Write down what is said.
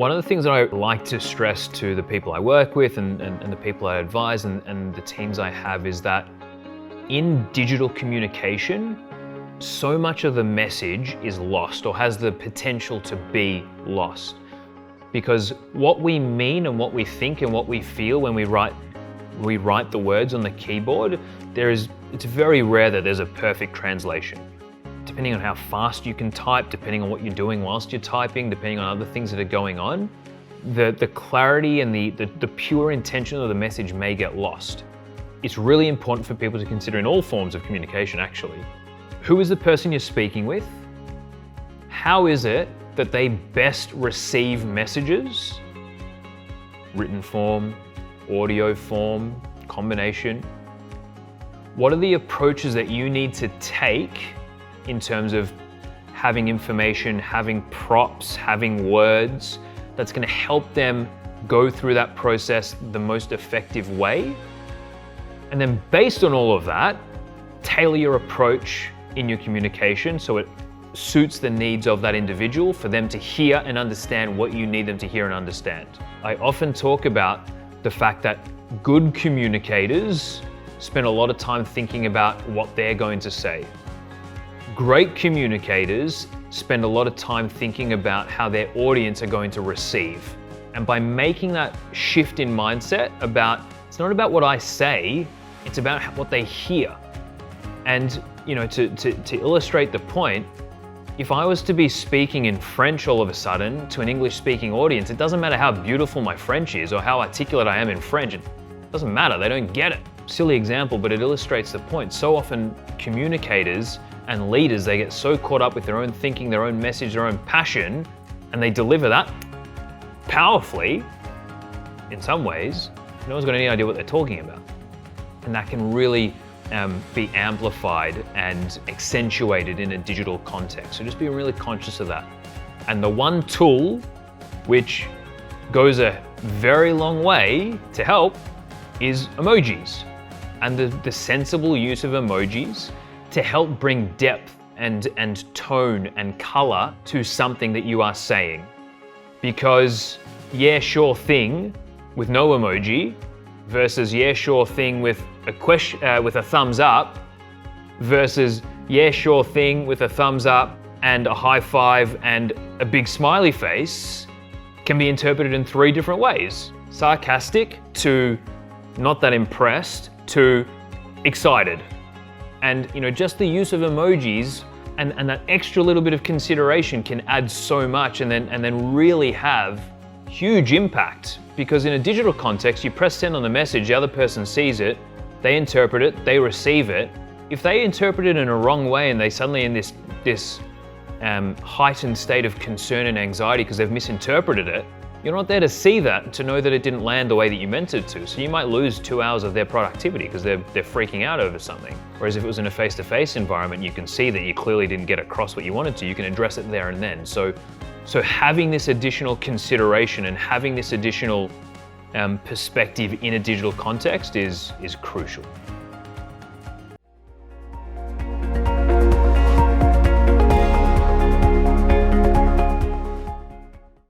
One of the things that I like to stress to the people I work with and the people I advise and the teams I have is that in digital communication, so much of the message is lost or has the potential to be lost. Because what we mean and what we think and what we feel when we write the words on the keyboard, it's very rare that there's a perfect translation. Depending on how fast you can type, depending on what you're doing whilst you're typing, depending on other things that are going on, the clarity and the pure intention of the message may get lost. It's really important for people to consider in all forms of communication, actually. Who is the person you're speaking with? How is it that they best receive messages? Written form, audio form, combination. What are the approaches that you need to take in terms of having information, having props, having words that's going to help them go through that process the most effective way? And then based on all of that, tailor your approach in your communication so it suits the needs of that individual for them to hear and understand what you need them to hear and understand. I often talk about the fact that good communicators spend a lot of time thinking about what they're going to say. Great communicators spend a lot of time thinking about how their audience are going to receive. And by making that shift in mindset it's not about what I say, it's about what they hear. And to illustrate the point, if I was to be speaking in French all of a sudden to an English-speaking audience, it doesn't matter how beautiful my French is or how articulate I am in French, it doesn't matter, they don't get it. Silly example, but it illustrates the point. So often communicators and leaders, they get so caught up with their own thinking, their own message, their own passion, and they deliver that powerfully in some ways. No one's got any idea what they're talking about. And that can really be amplified and accentuated in a digital context. So just be really conscious of that. And the one tool which goes a very long way to help is emojis, and the sensible use of emojis to help bring depth and tone and color to something that you are saying. Because yeah, sure thing with no emoji versus yeah, sure thing with a thumbs up versus yeah, sure thing with a thumbs up and a high five and a big smiley face can be interpreted in 3 different ways. Sarcastic to not that impressed to excited. And just the use of emojis and that extra little bit of consideration can add so much and then really have huge impact. Because in a digital context, you press send on the message, the other person sees it, they interpret it, they receive it. If they interpret it in a wrong way and they suddenly in this heightened state of concern and anxiety because they've misinterpreted it, you're not there to see that, to know that it didn't land the way that you meant it to. So you might lose 2 hours of their productivity because they're freaking out over something. Whereas if it was in a face-to-face environment, you can see that you clearly didn't get across what you wanted to. You can address it there and then. So having this additional consideration and having this additional perspective in a digital context is crucial.